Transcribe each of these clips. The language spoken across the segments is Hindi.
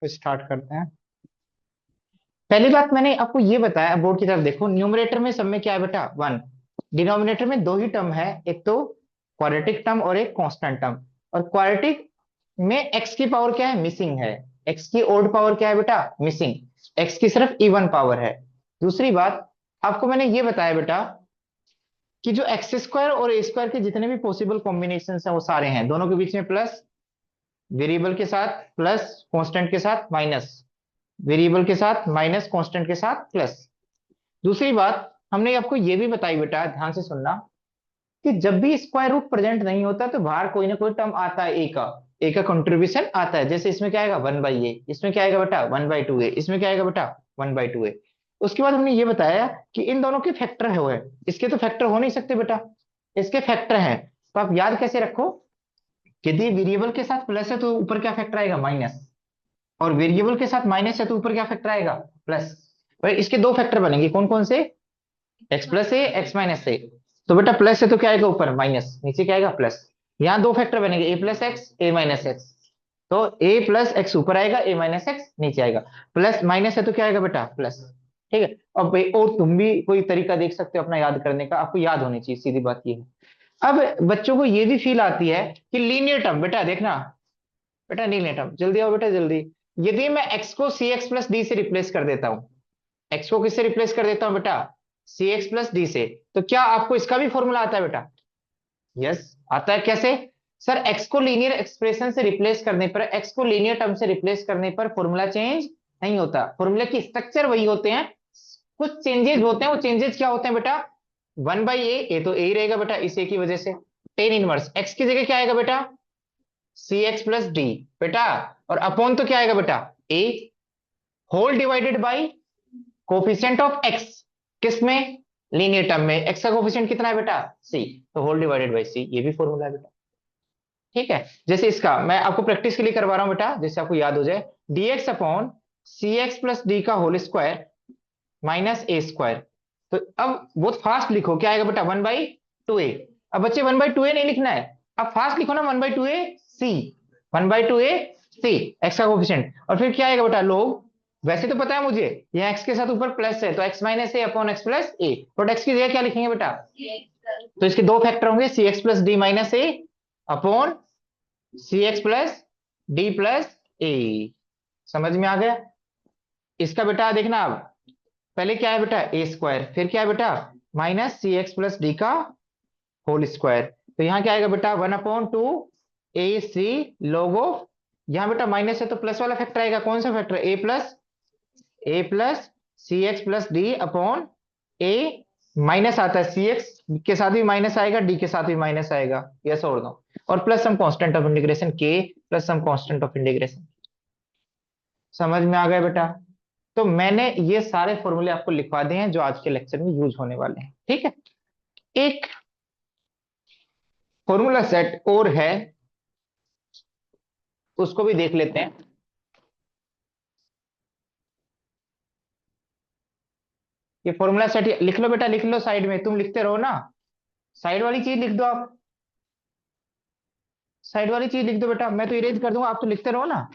तो स्टार्ट करते हैं। पहली बात मैंने आपको ये बताया, बोर्ड की तरफ देखो, न्यूमरेटर में सब में क्या है बेटा, वन। डिनोमिनेटर में दो ही टर्म है, एक तो क्वाड्रेटिक टर्म और एक कांस्टेंट टर्म। और क्वाड्रेटिक में एक्स की पावर क्या है, मिसिंग है। एक्स की ओड पावर क्या है बेटा, मिसिंग। एक्स की सिर्फ इवन पावर है। दूसरी बात, आपको मैंने ये बताया बेटा कि जो एक्स स्क्वायर और ए स्क्वायर के जितने भी पॉसिबल कॉम्बिनेशन है वो सारे हैं, दोनों के बीच में प्लस, वेरिएबल के साथ प्लस, कांस्टेंट के साथ माइनस, वेरिएबल के साथ माइनस, कांस्टेंट के साथ प्लस। दूसरी बात हमने आपको ये भी बताई बेटा, ध्यान से सुनना, कि जब भी स्क्वायर रूट प्रेजेंट नहीं होता तो बाहर कोई ना कोई टर्म आता है, ए का कंट्रीब्यूशन आता है। जैसे इसमें क्या आएगा, 1/a, इसमें क्या आएगा बेटा, 1/2a, इसमें क्या आएगा बेटा, 1/2a। उसके बाद हमने ये बताया कि इन दोनों के फैक्टर है वो है, इसके तो फैक्टर हो नहीं सकते बेटा, इसके फैक्टर हैं। तो आप याद कैसे रखो, यदि वेरिएबल के साथ प्लस है तो ऊपर क्या फैक्टर आएगा, माइनस। और वेरिएबल के साथ माइनस है तो ऊपर क्या फैक्टर आएगा, प्लस। और इसके दो फैक्टर बनेंगे, कौन कौन से, एक्स प्लस ए, एक्स माइनस ए। तो बेटा प्लस है तो क्या आएगा ऊपर माइनस, नीचे क्या आएगा प्लस। यहाँ दो फैक्टर बनेंगे, ए प्लस एक्स, ए माइनस एक्स। तो ए प्लस एक्स ऊपर आएगा, ए माइनस एक्स नीचे आएगा। प्लस माइनस है तो क्या आएगा बेटा, प्लस। ठीक है। अब और तुम भी कोई तरीका देख सकते हो अपना याद करने का, आपको याद होनी चाहिए, सीधी बात ये है। अब बच्चों को ये भी फील आती है कि लीनियर टर्म, बेटा देखना, बेटा लीनियर टर्म, जल्दी आओ बेटा जल्दी। यदि मैं एक्स को सी एक्स प्लस डी से रिप्लेस कर देता हूं, एक्स को किससे रिप्लेस कर देता हूं बेटा, सी एक्स प्लस डी से, तो क्या आपको इसका भी फॉर्मूला आता है बेटा, यस आता है। कैसे, सर एक्स को लीनियर एक्सप्रेशन से रिप्लेस करने पर, एक्स को लीनियर टर्म से रिप्लेस करने पर फॉर्मूला चेंज नहीं होता, फॉर्मूला की स्ट्रक्चर वही होते हैं, कुछ चेंजेस होते हैं। वो चेंजेस क्या होते हैं बेटा, 1/a, ए तो ए ही रहेगा बेटा इस ए की वजह से। टेन इनवर्स एक्स की जगह क्या आएगा बेटा, सी एक्स प्लस डी बेटा। और अपॉन तो क्या आएगा बेटा, a, whole divided by coefficient of x, किसमें, लीनियर टर्म में। एक्स का कोफिशिएंट कितना है बेटा, सी, तो होल डिवाइडेड बाई सी, ये भी फॉर्मूला है बेटा। ठीक है। जैसे इसका मैं आपको प्रैक्टिस के लिए करवा रहा हूं बेटा, जैसे आपको याद हो जाए, dx अपॉन सी एक्स प्लस डी का होल स्क्वायर माइनस ए स्क्वायर। तो अब बहुत फास्ट लिखो, क्या आएगा बेटा, 1/2a। अब बच्चे 1/2a नहीं लिखना है, अब फास्ट लिखो ना, 1/2a सी, 1/2a सी, एक्स का कोफिशिएंट। और फिर क्या आएगा बेटा, लोग, वैसे तो पता है मुझे यहाँ एक्स के साथ ऊपर प्लस है, तो x minus A upon x plus A, but x की जगह क्या लिखेंगे बेटा, तो इसके दो फैक्टर होंगे, सी एक्स प्लस डी माइनस ए अपॉन सी एक्स प्लस डी प्लस ए। समझ में आ गया। इसका बेटा देखना अब, पहले क्या है बेटा, ए स्क्वायर, फिर क्या है बेटा, माइनस सी एक्स प्लस डी का होल स्क्वायर। तो यहाँ क्या आएगा बेटा, 1/2 ए सी लोगो, यहाँ बेटा माइनस है तो प्लस वाला फैक्टर आएगा, कौन सा फैक्टर, ए प्लस सी एक्स प्लस डी अपॉन ए, माइनस आता है सी एक्स के साथ भी माइनस आएगा, डी के साथ भी माइनस आएगा, यस और नो। और plus some constant of integration के, plus some constant of integration. समझ में आ गया बेटा। तो मैंने ये सारे फॉर्मूले आपको लिखवा दिए हैं जो आज के लेक्चर में यूज होने वाले हैं, ठीक है। एक फॉर्मूला सेट और है, उसको भी देख लेते हैं। ये फॉर्मूला सेट लिख लो बेटा, लिख लो साइड में, तुम लिखते रहो ना, साइड वाली चीज लिख दो आप, साइड वाली चीज लिख दो बेटा, मैं तो इरेज कर दूंगा, आप तो लिखते रहो ना।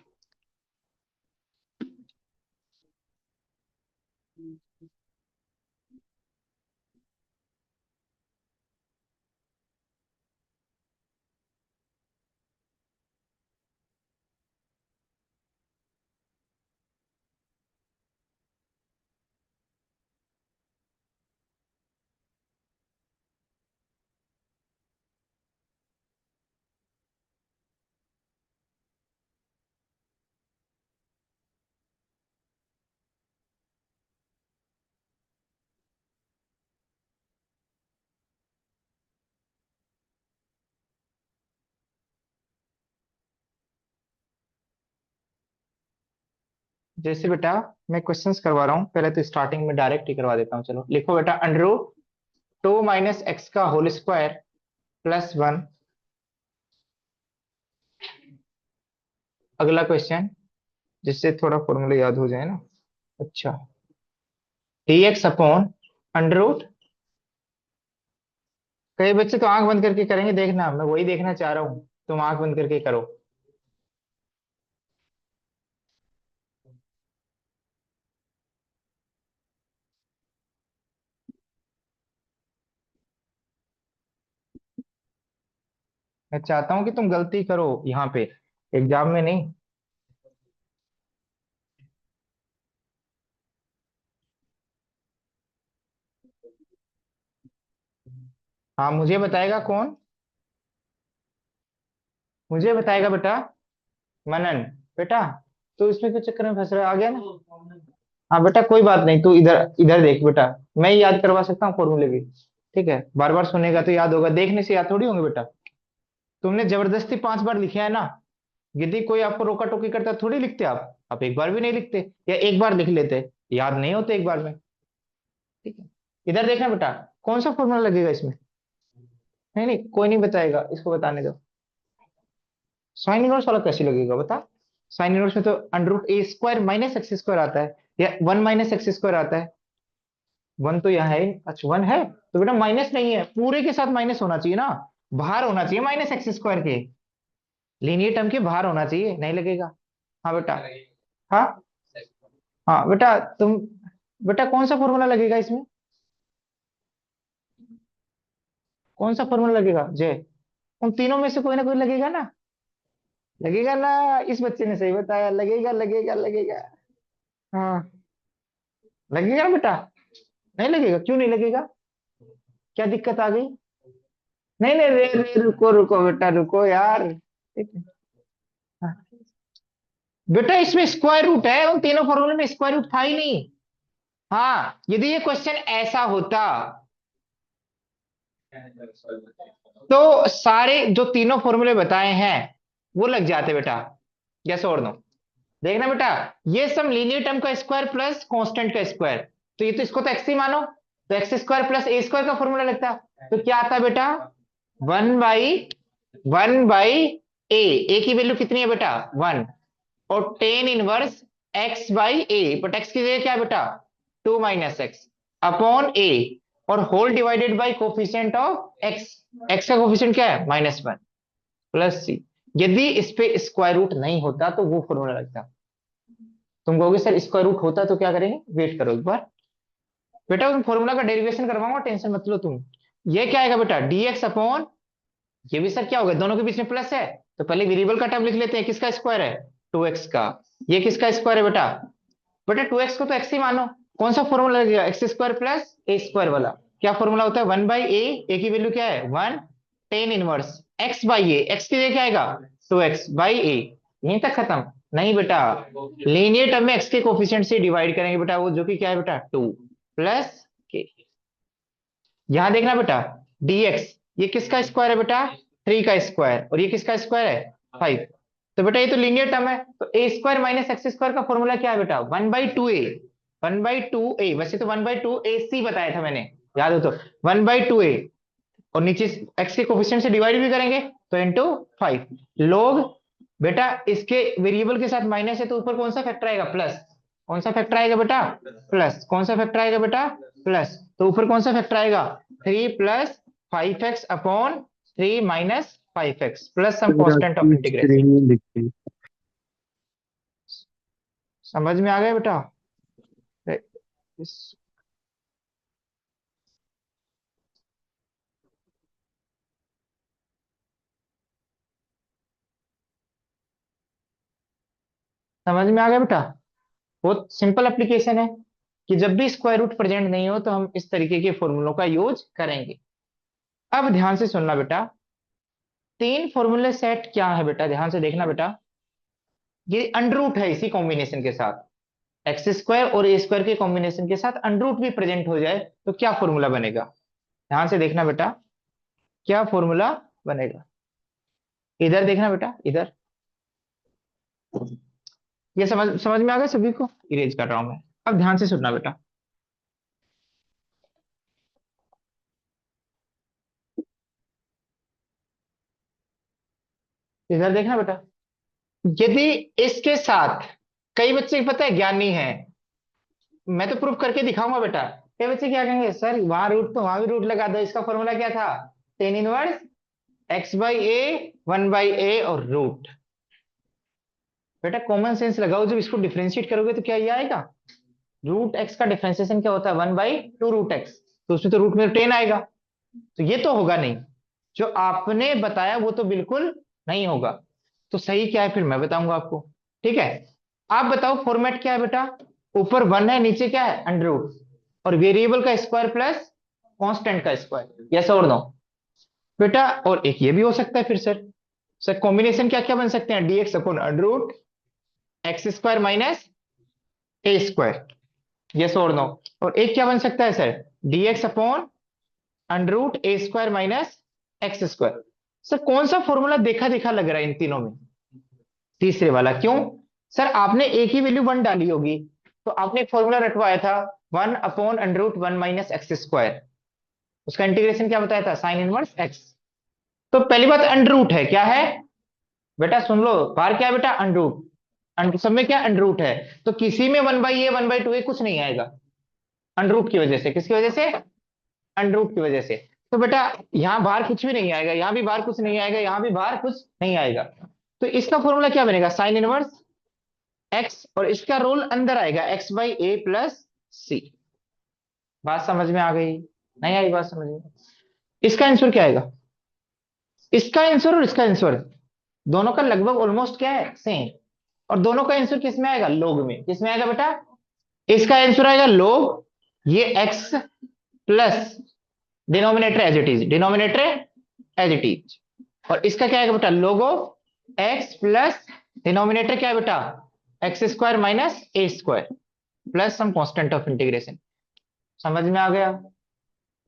जैसे बेटा मैं क्वेश्चंस करवा रहा हूँ, पहले तो स्टार्टिंग में डायरेक्ट ही करवा देता हूँ, चलो लिखो बेटा, अंडर रूट 2 - एक्स का होल स्क्वायर प्लस 1। अगला क्वेश्चन, जिससे थोड़ा फॉर्मूला याद हो जाए ना। अच्छा, dx अपॉन अंडर रूट, कई बच्चे तो आंख बंद करके करेंगे, देखना मैं वही देखना चाह रहा हूँ, तुम आंख बंद करके करो। मैं चाहता हूं कि तुम गलती करो यहाँ पे, एग्जाम में नहीं। हाँ मुझे बताएगा कौन? मुझे बताएगा बेटा। मनन। बेटा तू इसमें क्यों चक्कर में फंस रहा है, आ गया ना? हाँ बेटा कोई बात नहीं, तू इधर इधर देख बेटा। मैं ही याद करवा सकता हूँ फॉर्मूले भी। ठीक है, बार बार सुनेगा तो याद होगा, देखने से याद थोड़ी होंगे बेटा। तुमने जबरदस्ती 5 बार लिखे है ना। यदि कोई आपको रोका टोकी करता थोड़ी लिखते आप एक बार भी नहीं लिखते, या एक बार लिख लेते, याद नहीं होते एक बार में। ठीक है, इधर देखना बेटा। कौन सा फॉर्मूला लगेगा इसमें? नहीं नहीं, कोई नहीं बताएगा, इसको बताने दो। साइन इनवर्स वाला कैसे लगेगा बता। साइन इनवर्स में तो under root a square minus x square आता है, या 1 - x² आता है। वन तो यहाँ है, अच्छा 1 है तो बेटा माइनस नहीं है, पूरे के साथ माइनस होना चाहिए ना। बाहर होना चाहिए -x² के, लीनियर टर्म के बाहर होना चाहिए, नहीं लगेगा। हाँ बेटा। हाँ। हाँ बेटा तुम, बेटा कौन सा फॉर्मूला लगेगा इसमें? कौन सा फॉर्मूला लगेगा जय? उन तीनों में से कोई ना कोई लगेगा ना। लगेगा ना। इस बच्चे ने सही बताया, लगेगा लगेगा लगेगा। हाँ लगेगा ना बेटा। नहीं लगेगा, क्यों नहीं लगेगा? क्या दिक्कत आ गई? नहीं नहीं, रे रे रुको रुको बेटा, रुको यार। ठीक है। हाँ। बेटा इसमें स्क्वायर रूट है, उन तीनों फॉर्मूले में स्क्वायर रूट था ही नहीं। हाँ यदि ये क्वेश्चन ऐसा होता तो सारे जो तीनों फॉर्मूले बताए हैं वो लग जाते बेटा। यस और नो? देखना बेटा, ये सब लीनियर टर्म का स्क्वायर प्लस कांस्टेंट का स्क्वायर, तो ये तो इसको तो एक्स ही मानो, तो x² प्लस a² का फॉर्मूला लगता है, तो क्या आता है बेटा? 1/1 ए की वैल्यू कितनी है बेटा? 1। और tan inverse x/a, but x की जगह क्या है बेटा? 2 - x अपॉन a, और whole divided by coefficient of x। x का कोफिशिएंट क्या है? -1 प्लस c। यदि इस पे स्क्वायर रूट नहीं होता तो वो फॉर्मूला लगता। तुम कहोगे सर स्क्वायर रूट होता तो क्या करेंगे, वेट करो एक बार। बेटा तुम फॉर्मूला का डेरिवेशन करवाऊंगा, टेंशन मत लो तुम। ये क्या आएगा बेटा? dx अपॉन, ये भी सर क्या होगा, दोनों के बीच में प्लस है, तो पहले वेरिएबल का टर्म लिख लेते हैं, किसका स्क्वायर है? 2x का। ये किसका स्क्वायर है बेटा? बेटा 2x को तो x ही मानो। कौन सा फॉर्मूला लगेगा? x² प्लस a² वाला। क्या फॉर्मूला होता है? 1/a, a की वैल्यू क्या है? 1। टेन इनवर्स x/a, x की जगह क्या आएगा? 2x/a। यहीं तक खत्म? नहीं बेटा, लीनियर टर्म में x के कोफिशिएंट से डिवाइड करेंगे बेटा, वो जो कि क्या है बेटा? 2 प्लस के। यहां देखना बेटा, dx, ये किसका स्क्वायर है बेटा? 3 का स्क्वायर, और ये किसका स्क्वायर है? 5। तो बेटा ये तो लीनियर टर्म है, तो a² माइनस x² का फॉर्मूला क्या है बेटा? 1/2a। 1/2a, वैसे तो 1/2ac बताया था मैंने, याद हो तो। 1/2a, और नीचे x के कोफिशिएंट से डिवाइड भी करेंगे, तो इंटू 5 लोग। बेटा इसके वेरिएबल के साथ माइनस है, तो ऊपर कौन सा फैक्टर आएगा? प्लस। कौन सा फैक्टर आएगा बेटा? प्लस। कौन सा फैक्टर आएगा बेटा? प्लस। तो ऊपर कौन सा फैक्टर आएगा? 3 + 5x अपॉन 3 - 5x प्लस सम फिर कांस्टेंट ऑफ आपकी इंटीग्रेशन। स्क्रीन में दिखती। समझ में आ गया बेटा? इस- समझ में आ गया बेटा? बहुत सिंपल एप्लीकेशन है, कि जब भी स्क्वायर रूट प्रेजेंट नहीं हो तो हम इस तरीके के फॉर्मूलों का यूज करेंगे। अब ध्यान से सुनना बेटा, तीन फॉर्मूले सेट क्या है बेटा, ध्यान से देखना बेटा। ये अंडर रूट है, इसी कॉम्बिनेशन के साथ x² और a² के कॉम्बिनेशन के साथ अंडर रूट भी प्रेजेंट हो जाए तो क्या फॉर्मूला बनेगा? ध्यान से देखना बेटा, क्या फॉर्मूला बनेगा। इधर देखना बेटा, इधर। ये समझ समझ में आ गया सभी को? इरेज कर रहा हूं मैं। अब ध्यान से सुनना बेटा, इधर देखना बेटा। यदि इसके साथ, कई बच्चे पता है ज्ञानी है, मैं तो प्रूफ करके दिखाऊंगा बेटा। कई बच्चे क्या कहेंगे, सर वहां रूट तो वहां भी रूट लगा दो, इसका फॉर्मूला क्या था? टेन इनवर्स x/a, 1/a और रूट। बेटा कॉमन सेंस लगाओ, जब इसको डिफरेंशिएट करोगे तो क्या ये आएगा? रूट एक्स का डिफरेंशिएशन क्या होता है? 1/2 रूट एक्स, तो उसमें तो रूट में 10 आएगा, तो ये तो होगा नहीं। जो आपने बताया वो तो बिल्कुल नहीं होगा। तो सही क्या है फिर मैं बताऊंगा आपको। ठीक है, आप बताओ फॉर्मेट क्या है बेटा। ऊपर वन है, नीचे क्या है अंडर रूट, और वेरिएबल का स्क्वायर प्लस कांस्टेंट का स्क्वायर, यस और नो बेटा। और एक ये भी हो सकता है फिर सर, सर कॉम्बिनेशन क्या क्या बन सकते हैं, dx upon under root x square minus ए स्क्वायर, यस और नो। और एक क्या बन सकता है sir, dx upon under root a square minus x square. Sir कौन सा फॉर्मूला देखा देखा लग रहा है इन तीनों में, तीसरे वाला क्यों। सर आपने एक ही वैल्यू वन डाली होगी, तो आपने एक फॉर्मूला रटवाया था, one upon under root one minus x square, उसका इंटीग्रेशन क्या बताया था, साइन इनवर्स एक्स। तो पहली बात अंडर रूट है, क्या है बेटा, सुन लो, बाहर क्या है बेटा अंडर रूट, सब में क्या अंडर रूट है, तो किसी में one by a one by two a कुछ नहीं आएगा, अंडर रूट की वजह से, किसकी वजह से, अंडर रूट की वजह से। तो बेटा यहाँ बाहर कुछ भी नहीं आएगा, यहाँ भी बाहर कुछ नहीं आएगा, यहाँ भी बाहर कुछ नहीं आएगा। तो इसका फॉर्मूला क्या बनेगा, साइन इनवर्स एक्स, और इसका रोल अंदर आएगा एक्स बाई ए प्लस सी। बात समझ में आ गई, नहीं आई बात समझ में। इसका आंसर क्या आएगा, इसका आंसर और इसका आंसर दोनों का लगभग ऑलमोस्ट क्या है सेम, और दोनों का आंसर किस में आएगा, लोग में। किस में आएगा बेटा, इसका आंसर आएगा लोग, ये x plus denominator as it is, denominator as it is, और इसका क्या आएगा बेटा, लोग ऑफ एक्स प्लस डिनोमिनेटर क्या है बेटा, x square minus A square plus some constant of integration. समझ में आ गया,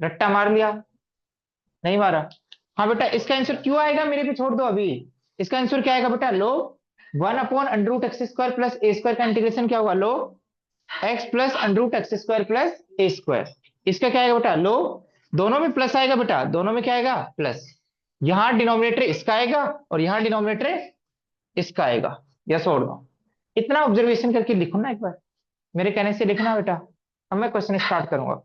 रट्टा मार लिया, नहीं मारा। हाँ बेटा इसका आंसर क्यों आएगा मेरे पे छोड़ दो अभी, इसका आंसर क्या आएगा बेटा, लो one upon under root x square plus ए स्क्वायर का इंटीग्रेशन क्या होगा, log x plus under root x square plus ए स्क्वायर। इसका क्या आएगा बेटा, लो दोनों में प्लस आएगा बेटा, दोनों में क्या आएगा प्लस, यहां डिनोमिनेटर इसका आएगा और यहां डिनोमिनेटर इसका आएगा, यस और नो। इतना ऑब्जर्वेशन करके लिखो ना एक बार, मेरे कहने से लिखना बेटा। अब मैं क्वेश्चन स्टार्ट करूंगा।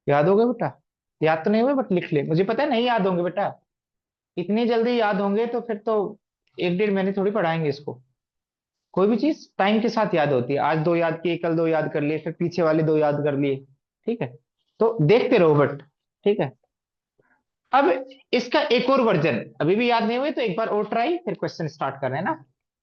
याद हो गया बेटा, याद तो नहीं हुए बट लिख ले, मुझे पता है नहीं याद होंगे बेटा, इतनी जल्दी याद होंगे तो फिर तो एक डेढ़ महीने थोड़ी पढ़ाएंगे इसको। कोई भी चीज टाइम के साथ याद होती है, आज दो याद किए, कल दो याद कर लिए, फिर पीछे वाले दो याद कर लिए, ठीक है। तो देखते रहो बट, ठीक है। अब इसका एक और वर्जन अभी भी याद नहीं हुए तो एक बार और ट्राई, फिर क्वेश्चन स्टार्ट कर रहे हैं ना।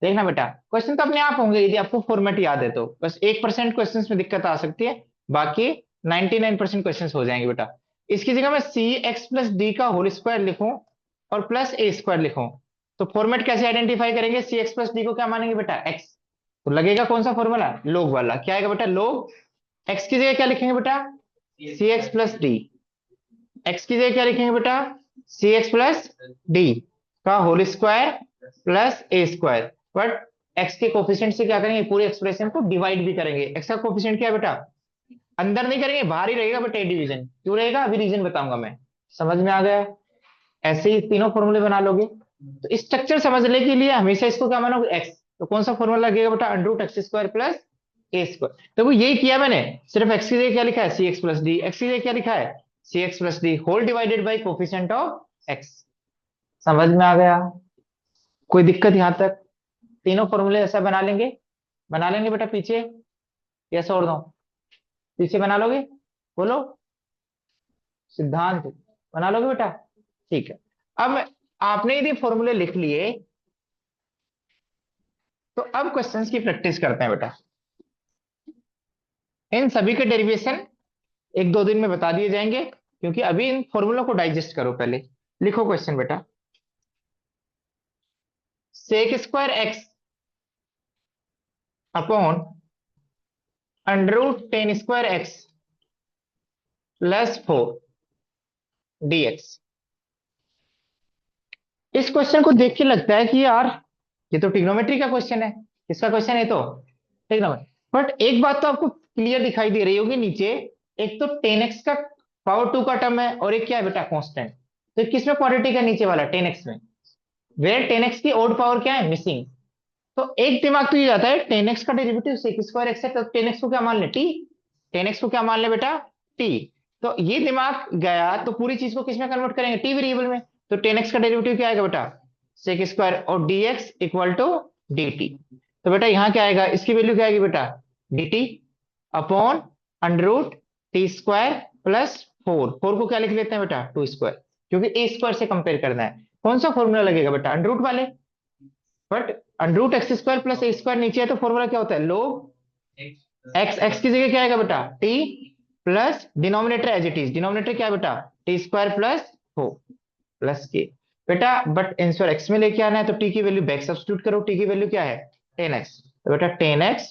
देखना बेटा क्वेश्चन तो अपने आप होंगे यदि आपको फॉर्मेट याद है तो, बस 1% क्वेश्चन में दिक्कत आ सकती है, बाकी 99% क्वेश्चन हो जाएंगे बेटा। इसकी जगह मैं सी एक्स प्लस डी का होल स्क्वायर लिखूं और प्लस ए स्क्वायर लिखूं, तो फॉर्मेट कैसे आइडेंटिफाई करेंगे, सी एक्स प्लस डी को क्या मानेंगे बेटा एक्स, तो लगेगा कौन सा फॉर्मूला, लोग वाला, क्या आएगा बेटा लोग, एक्स की जगह क्या लिखेंगे बेटा, C x plus D, x की जगह क्या लिखेंगे बेटा, सी एक्स प्लस डी का whole square plus A square, but x के कोफिशिएंट से क्या करेंगे, पूरे एक्सप्रेशन को डिवाइड भी करेंगे। एक्स का कोफिशिएंट क्या है बेटा, अंदर नहीं करेंगे बाहर ही रहेगा, बट ए डिवीजन क्यों रहेगा अभी रीजन बताऊंगा मैं। समझ में आ गया, ऐसे ही तीनों फॉर्मूले बना लोगे। तो स्ट्रक्चर समझने के लिए हमेशा इसको क्या मानोगे एक्स, तो कौन सा फॉर्मूला लगेगा बेटा, under root x square plus ए स्क्वायर। तो वो यही किया मैंने, सिर्फ एक्स की जगह क्या लिखा है, c x plus D, x की जगह क्या लिखा है, c x plus d whole divided by coefficient of x. समझ में आ गया, कोई दिक्कत यहां तक, तीनों फॉर्मूले ऐसा बना लेंगे बेटा पीछे, यस और नो, पीछे बना लोगे, बोलो सिद्धांत, बना लोगे बेटा, ठीक है। अब आपने यदि फॉर्मूले लिख लिए तो अब क्वेश्चंस की प्रैक्टिस करते हैं बेटा। इन सभी के डेरिवेशन एक दो दिन में बता दिए जाएंगे, क्योंकि अभी इन फॉर्मूलों को डाइजेस्ट करो पहले। लिखो क्वेश्चन बेटा, sec square x upon under root tan square x plus four dx. इस क्वेश्चन को देख के लगता है कि यार ये तो ट्रिग्नोमेट्री का क्वेश्चन है, इसका क्वेश्चन है तो ठीक ना। बट एक बात तो आपको क्लियर दिखाई दे रही होगी नीचे, एक तो 10x का पावर 2 का टर्म है और एक क्या है बेटा कांस्टेंट। तो किसमें क्वाड्रेटिक है नीचे वाला 10x में, वेयर 10x की ओड पावर क्या है मिसिंग। तो एक दिमाग तो ये जाता है 10x का डेरिवेटिव सेक स्क्वायर एक्स है, तो 10x को क्या मान ले टी, 10x को क्या मान ले बेटा टी। तो ये दिमाग गया तो पूरी चीज को किसमें कन्वर्ट करेंगे टी वेरिएबल में। तो 10x का डेरिवेटिव क्या आएगा बेटा सेक स्क्वायर और dx इक्वल टू dt। तो बेटा यहाँ क्या आएगा इसकी वैल्यू क्या आएगी बेटा dt upon under root T square plus 4 को क्या लिख लेते हैं बेटा टू स्क्वायर, क्योंकि ए स्क्वायर से कंपेयर करना है। कौन सा फॉर्मूला लगेगा बेटा अंडर रूट वाले। But under root x square plus A square नीचे है तो फॉर्मूला क्या होता है लोग एक्स, एक्स की जगह क्या आएगा बेटा T plus denominator as it is, denominator क्या है बेटा T square plus four plus K. बेटा बट आंसर एक्स में लेके आना है तो टी की वैल्यू बैक सब्स्टिट्यूट करो, टी की वैल्यू क्या है 10x। तो बेटा 10x,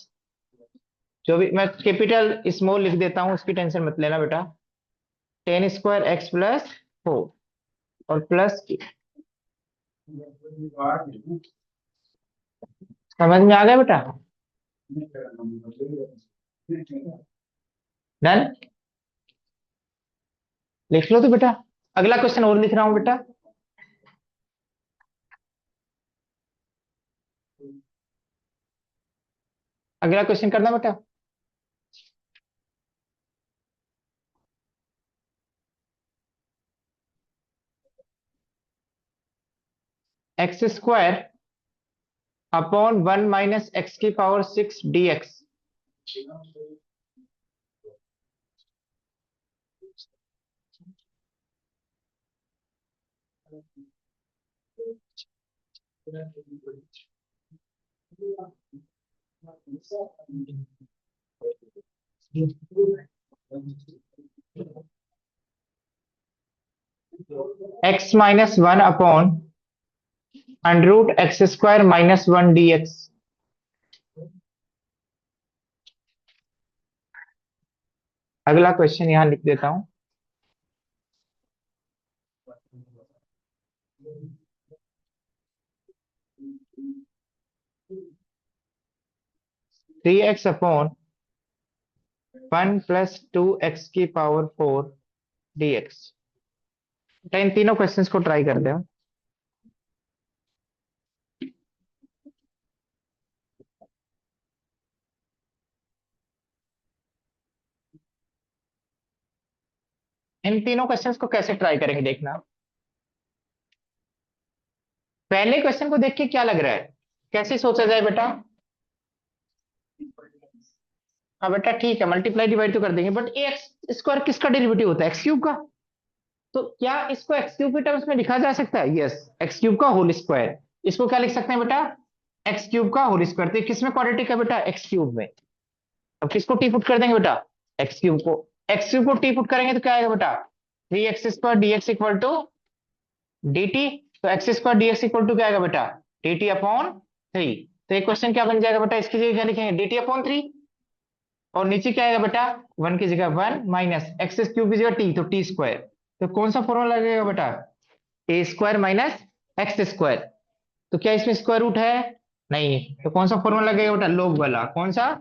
जो भी मैं कैपिटल स्मॉल लिख देता हूं उसकी टेंशन मत लेना बेटा, 10 स्क्वायर एक्स प्लस 4 और प्लस की। समझ में आ गया बेटा डन। लिख लो तो बेटा, अगला क्वेश्चन और लिख रहा हूं बेटा। अगला क्वेश्चन करना बेटा। एक्स स्क्वायर अपॉन 1 - एक्स की power 6 dx। x - 1 upon under root x square -1 dx। अगला क्वेश्चन यहां लिख देता हूं। 3x अपॉन 1 + 2 x की पावर 4 dx। इन तीनों क्वेश्चंस को ट्राई करते हैं। इन तीनों क्वेश्चंस को कैसे ट्राई करेंगे देखना। पहले क्वेश्चन को देख के क्या लग रहा है, कैसे सोचा जाए बेटा। हाँ बेटा ठीक है मल्टीप्लाई डिवाइड तो कर देंगे, बट ए एक्स स्क्वायर किसका डेरिवेटिव होता है एक्स क्यूब का। तो क्या इसको एक्स क्यूब के टर्म्स में लिखा जा सकता है, यस एक्स क्यूब का होल स्क्वायर। इसको क्या लिख सकते हैं बेटा एक्स क्यूब का होल स्क्वायर। तो ये किसमें क्वाड्रेटिक है बेटा एक्स क्यूब में। अब किसको टी पुट कर देंगे बेटा एक्स क्यूब को। एक्स क्यूब को टी पुट करेंगे तो क्या आएगा बेटा 3x² dx equal to dt। तो x square dx equal to क्या आएगा बेटा dt अपॉन 3। तो एक क्वेश्चन क्या बन जाएगा बेटा इसकी जगह क्या लिखेंगे dt अपॉन 3, और नीचे क्या आएगा बेटा 1 की जगह 1 माइनस एक्स क्यूब की जगह टी तो टी स्क्वायर। तो कौन सा फॉर्मूला लगेगा बेटा ए स्क्वायर माइनस एक्स स्क्वायर। तो क्या इसमें स्क्वायर रूट है नहीं, तो कौन सा फॉर्मूला लगेगा बेटा लोग वाला कौन सा।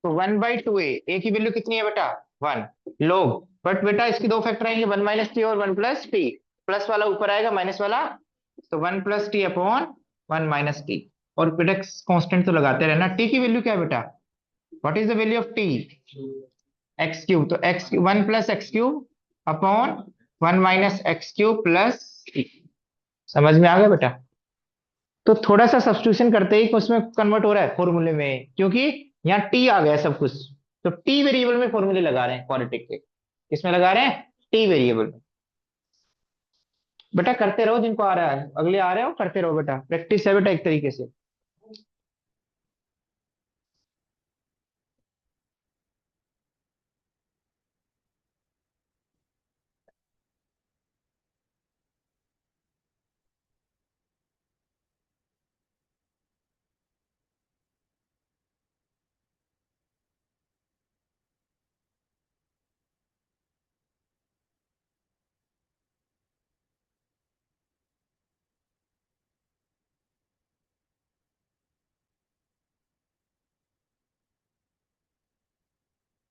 तो 1/2 ए की वैल्यू कितनी है बेटा 1 लोग। बट बेटा इसकी दो फैक्टर आएंगे 1 - टी और 1 + टी, प्लस वाला ऊपर आएगा माइनस वाला। तो 1 + टी अपॉन 1 - टी। और बेटा कांस्टेंट तो लगाते रहना। टी की वैल्यू क्या है बेटा what is the value of t x cube. तो x 1 + x³ upon 1 - x³ plus t. समझ में आ गया बेटा। तो थोड़ा सा सब्स्टिट्यूशन करते ही उसमें कन्वर्ट हो रहा है फॉर्मूले में, क्योंकि यहाँ टी आ गया सब कुछ। तो टी वेरिएबल में फॉर्मूले लगा रहे हैं क्वाड्रेटिक के। किसमें लगा रहे हैं टी वेरिएबल में। बेटा करते रहो जिनको आ रहा है, अगले आ रहे हो करते रहो बेटा, प्रैक्टिस है बेटा एक तरीके से।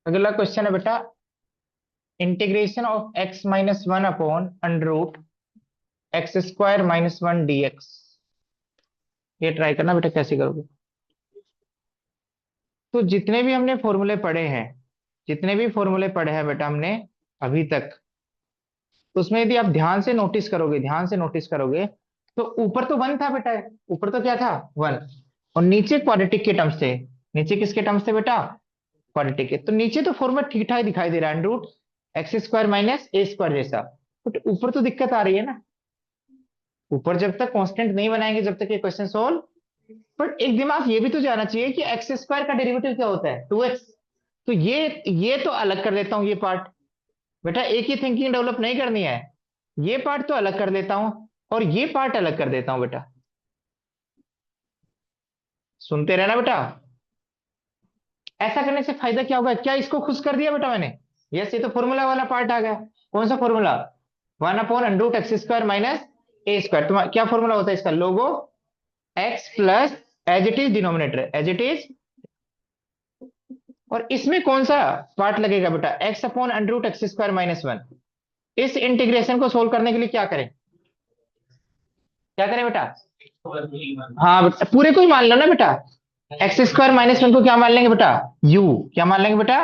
अगला क्वेश्चन है बेटा, integration of x minus one upon under root x square minus one d x. ये ट्राई करना बेटा कैसे करोगे। तो जितने भी हमने फॉर्मूले पढ़े हैं, जितने भी फॉर्मूले पढ़े हैं बेटा हमने अभी तक, उसमें यदि आप ध्यान से नोटिस करोगे, ध्यान से नोटिस करोगे, तो ऊपर तो वन था बेटा, ऊपर तो क्या था, वन। और नीचे क्वाड्रेटिक के टर्म्स थे। नीचे किसके टर्म्स थे बेटा, क्वाड्रेटिक के। तो नीचे तो फॉर्मूला ठीक ठाक दिखाई दे रहा है, रूट एक्स स्क्वायर माइनस ए स्क्वायर जैसा। बट ऊपर तो दिक्कत आ रही है ना। ऊपर जब तक कांस्टेंट नहीं बनाएंगे जब तक ये क्वेश्चन सोल्व। बट एक दिमाग ये भी तो जाना चाहिए कि एक्स स्क्वायर का डेरिवेटिव क्या होता है, टू एक्स। तो ये तो अलग कर लेता हूं ये पार्ट। बेटा एक ही थिंकिंग डेवलप नहीं करनी है, ये पार्ट तो अलग कर देता हूं और ये पार्ट अलग कर देता हूं बेटा। सुनते रहना बेटा। ऐसा करने से फायदा क्या होगा, क्या इसको खुश कर दिया बेटा मैंने। यस, ये तो फॉर्मूला वाला पार्ट आ गया। कौन सा formula, one upon under root x square minus ए स्क्वायर। तुम्हारा क्या फॉर्मूला होता है इसका, log x plus as it is denominator as it is. और इसमें कौन सा पार्ट लगेगा बेटा, x upon under root x square minus one. इस इंटीग्रेशन को सोल्व करने के लिए क्या करें, क्या करें बेटा। हाँ बेटा, पूरे को ही मान लो ना बेटा। एक्स स्क्वायर माइनस वन को क्या मान लेंगे बेटा, यू। क्या मान लेंगे बेटा,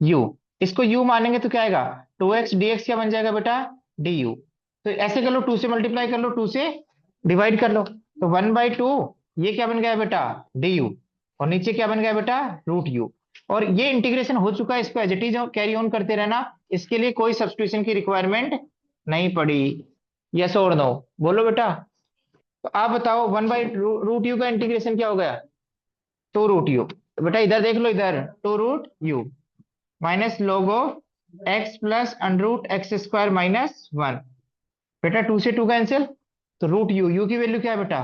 यू। इसको यू मानेंगे तो क्या आएगा, टू एक्स डी एक्स क्या बन जाएगा बेटा, डी यू। तो ऐसे कर लो, टू से मल्टीप्लाई कर लो, टू से डिवाइड कर लो। तो वन बाई टू, ये क्या बन गया बेटा, डी यू। और नीचे क्या बन गया बेटा, रूट यू। और ये इंटीग्रेशन हो चुका है, इसको as it is carry on करते रहना। इसके लिए कोई सब्स्टिट्यूशन की रिक्वायरमेंट नहीं पड़ी। यस और नो बोलो बेटा। तो आप बताओ, वन बाई रूट यू का इंटीग्रेशन क्या हो गया, टू रूट यू। बेटा इधर देख लो, इधर two root u minus log x plus under root x square minus one. बेटा टू से टू कैंसिल, तो रूट यू, यू की वैल्यू क्या है बेटा,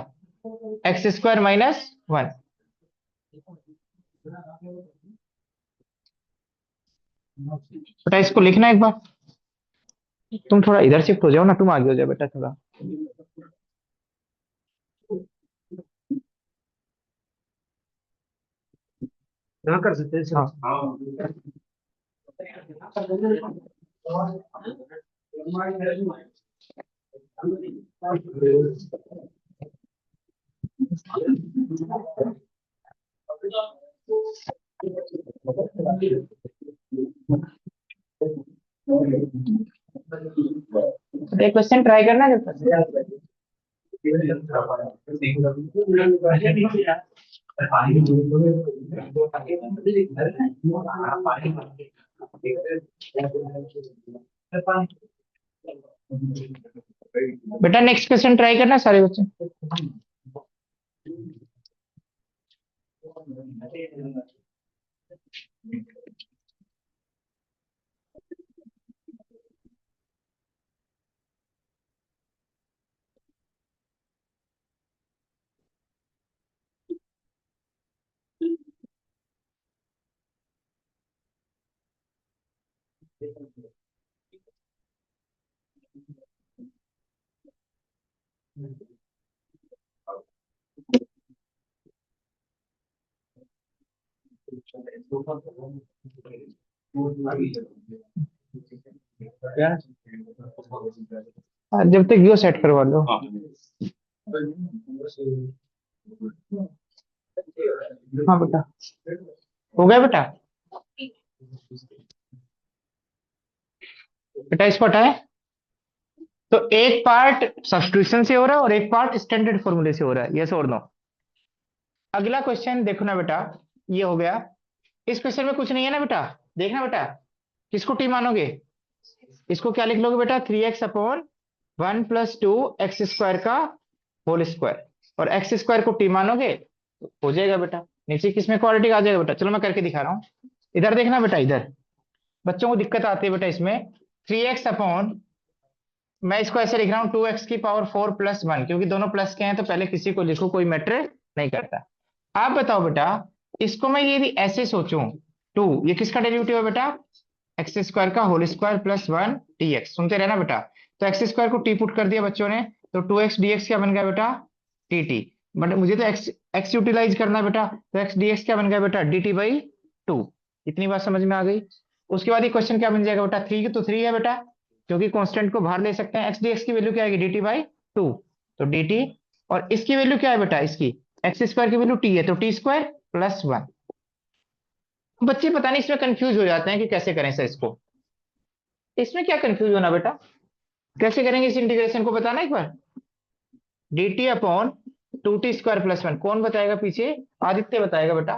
एक्स स्क्वायर माइनस वन। बेटा इसको लिखना एक बार। तुम थोड़ा इधर शिफ्ट हो जाओ ना, तुम आगे हो जाओ बेटा थोड़ा। यहाँ कर सकते हैं सर। हाँ। एक क्वेश्चन ट्राई करना जब तक। बेटा नेक्स्ट क्वेश्चन ट्राई करना सारे बच्चे। क्या, जब तक यो सेट करवा लो। हाँ बेटा, हो गया बेटा। बेटा इसको हटाए। तो एक पार्ट सब्स्टिट्यूशन से हो रहा है और एक पार्ट स्टैंडर्ड फॉर्मूले से हो रहा है, यस और नो। अगला क्वेश्चन देखो ना बेटा, ये हो गया। इस क्वेश्चन में कुछ नहीं है ना बेटा, देखना बेटा। किसको टी मानोगे, इसको क्या लिख लोगे बेटा, three x upon one plus two x square का होल स्क्वायर। और एक्स स्क्वायर को टी मानोगे तो हो जाएगा बेटा। नीचे किसमें क्वाड्रेटिक आ जाएगा बेटा, चलो मैं करके दिखा रहा हूँ। इधर देखना बेटा, इधर बच्चों को दिक्कत आती है बेटा इसमें। थ्री एक्स अपॉन, मैं इसको ऐसे लिख रहा हूँ, टू एक्स की पावर फोर प्लस वन, क्योंकि दोनों प्लस के हैं तो पहले किसी को लिखो, कोई मैटर नहीं करता। आप बताओ बेटा, इसको मैं यदि ऐसे सोचूं, टू, ये किसका डेरिवेटिव है बेटा, एक्स स्क्वायर का whole square plus one d x. सुनते रहना बेटा। तो एक्स स्क्वायर को टी पुट कर दिया बच्चों ने, तो टू एक्स डी एक्स क्या बन गया बेटा, टी टी। बट मुझे तो एक्स एक्स यूटिलाइज करना है बेटा, तो एक्स डी एक्स क्या बन गया बेटा, डी टी बाई टू। इतनी बात समझ में आ गई। उसके बाद ये क्वेश्चन क्या बन जाएगा बेटा, 3 तो 3 है बेटा, क्योंकि कांस्टेंट को बाहर ले सकते हैं। एक्स डी एक्स की वैल्यू क्या आएगी, dt बाई 2। तो dt, और इसकी वैल्यू क्या है बेटा, इसकी एक्स स्क्वायर की वैल्यू t है, तो टी स्क्वायर प्लस 1। बच्चे पता नहीं इसमें कंफ्यूज हो जाते हैं कि कैसे करें सर इसको। इसमें क्या कंफ्यूज होना बेटा, कैसे करेंगे इस इंटीग्रेशन को, बताना एक बार। dt upon 2t square plus 1, कौन बताएगा पीछे, आदित्य बताएगा बेटा।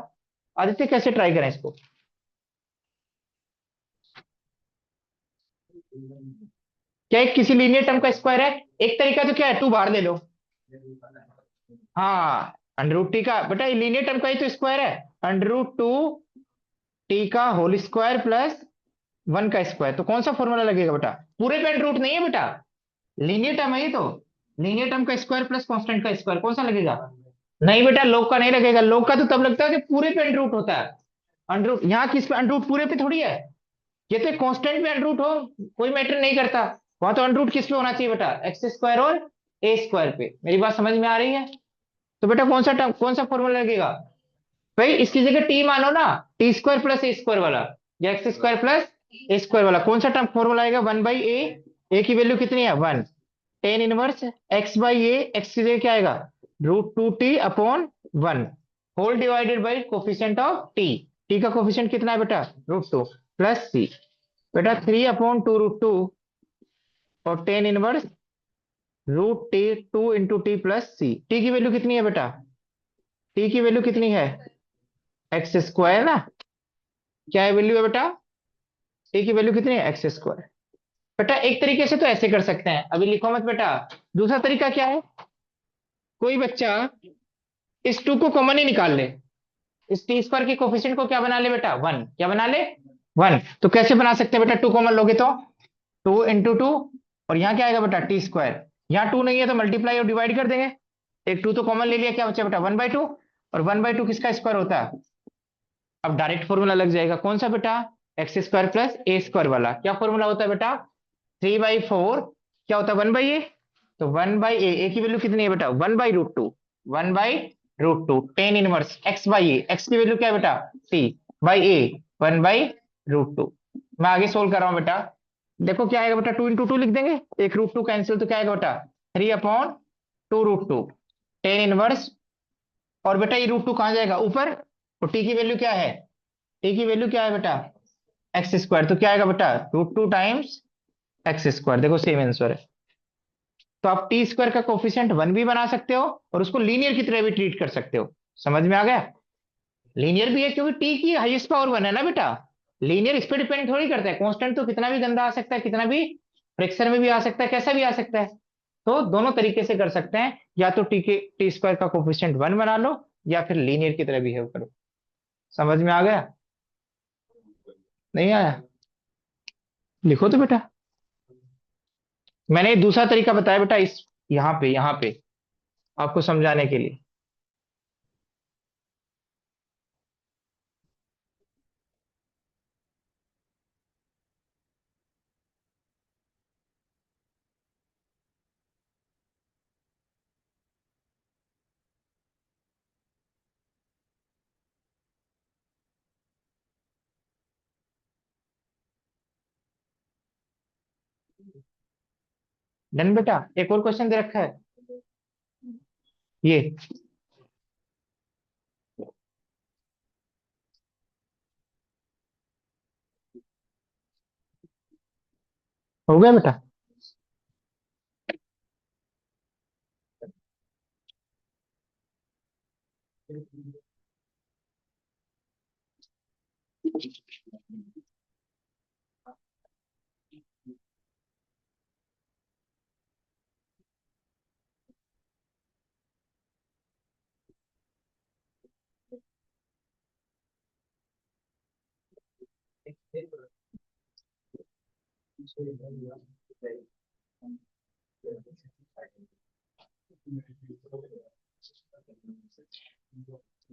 आदित्य कैसे ट्राई करें इसको। क्या एक किसी लीनियर टर्म का स्क्वायर है, एक तरीका तो क्या है, टू बाहर ले लो। हाँ, अंडर रूट टी का बेटा, ये लीनियर टर्म का ही तो स्क्वायर है, अंडर रूट टू टी का होल स्क्वायर प्लस 1 का स्क्वायर। तो कौन सा फॉर्मूला लगेगा बेटा, पूरे पे अंडर रूट नहीं है बेटा, लीनियर टर्म है ये तो, लीनियर टर्म का स्क्वायर प्लस कांस्टेंट का स्क्वायर, कौन सा लगेगा। नहीं बेटा, लोग का नहीं लगेगा, लोग का तो तब लगता है जब पूरे पे अंडर रूट होता है। अंडर रूट यहाँ किस पे, अंडर रूट पूरे पे थोड़ी है, ये तो कांस्टेंट पे अंडर रूट हो, कोई मैटर नहीं करता। वहां तो अंडर रूट किस पे होना चाहिए बेटा, एक्स स्क्वायर और ए स्क्वायर पे। मेरी बात समझ में आ रही है। तो बेटा कौन सा टर्म, कौन सा फॉर्मूला लगेगा भाई, इसकी जगह टी मानो ना, टी स्क्वायर प्लस ए स्क्वायर वाला, या एक्स स्क्वायर प्लस ए स्क्वायर वाला, कौन सा टर्म फॉर्मूला आएगा, 1/a। ए की वैल्यू कितनी है, 1। टेन इनवर्स x/a, एक्स की जगह क्या आएगा, √2t upon 1, whole divided by coefficient of T का कोफिशिएंट कितना है बेटा, √2 प्लस c। बेटा 3/2 √2 और tan inverse √t, 2 × t plus c। T की वैल्यू कितनी है बेटा, टी की वैल्यू कितनी है, एक्स स्क्वायर ना, क्या है वैल्यू है बेटा, टी की वैल्यू कितनी है, एक्स स्क्वायर। बेटा एक तरीके से तो ऐसे कर सकते हैं, अभी लिखो मत बेटा। दूसरा तरीका क्या है, कोई बच्चा इस टू को कॉमन ही निकाल ले, इस टी स्क्वायर के कोफिशिएंट को क्या बना ले बेटा, 1, क्या बना ले, 1। तो कैसे बना सकते हैं बेटा, टू कॉमन लोगे तो 2 × 2, और यहाँ क्या आएगा बेटा, टी स्क्वायर। यहाँ टू नहीं है तो मल्टीप्लाई और डिवाइड कर देंगे, एक टू तो कॉमन ले लिया, क्या बचा बेटा, 1/2। और 1/2 किसका स्क्वायर होता है, अब डायरेक्ट फॉर्मूला लग जाएगा, कौन सा बेटा, एक्स स्क्वायर प्लस ए स्क्वायर वाला। क्या फॉर्मूला होता है बेटा, 3/4 क्या होता है, 1/a। तो 1/a, ए की वैल्यू कितनी है बेटा, 1/√2, 1/√2 टेन इनवर्स x/a, एक्स की वैल्यू क्या है बेटा, t बाई ए, 1/√2। मैं आगे सोल्व कर रहा हूं बेटा, देखो क्या आएगा बेटा, 2 × 2 लिख देंगे, एक √2 कैंसिल, तो क्या आएगा बेटा, 3/2 √2 टेन इनवर्स। और बेटा ये √2 कहां जाएगा, ऊपर, तो टी की वैल्यू क्या है, टी की वैल्यू क्या है बेटा, एक्स स्क्वायर। तो क्या आएगा बेटा, √2 टाइम्स एक्स स्क्वायर, देखो सेम आंसर है। तो आप टी स्क्वायर का कोफिशिएंट 1 भी बना सकते हो, और उसको लीनियर की तरह भी ट्रीट कर सकते हो। समझ में आ गया, लीनियर भी है क्योंकि टी की हाईएस्ट पावर 1 है ना बेटा, लीनियर इस पे डिपेंड थोड़ी करता है, कांस्टेंट तो कितना भी गंदा आ सकता है, कितना भी फ्रैक्शन में भी आ सकता है, कैसा भी आ सकता है। तो दोनों तरीके से कर सकते हैं, या तो टी स्क्वायर का कोफिशिएंट 1 बना लो, या फिर लीनियर की तरह बिहेव करो। समझ में आ गया, नहीं आया, लिखो तो बेटा। मैंने दूसरा तरीका बताया बेटा, इस यहाँ पे आपको समझाने के लिए। डन बेटा, एक और क्वेश्चन दे रखा है, ये हो गया बेटा।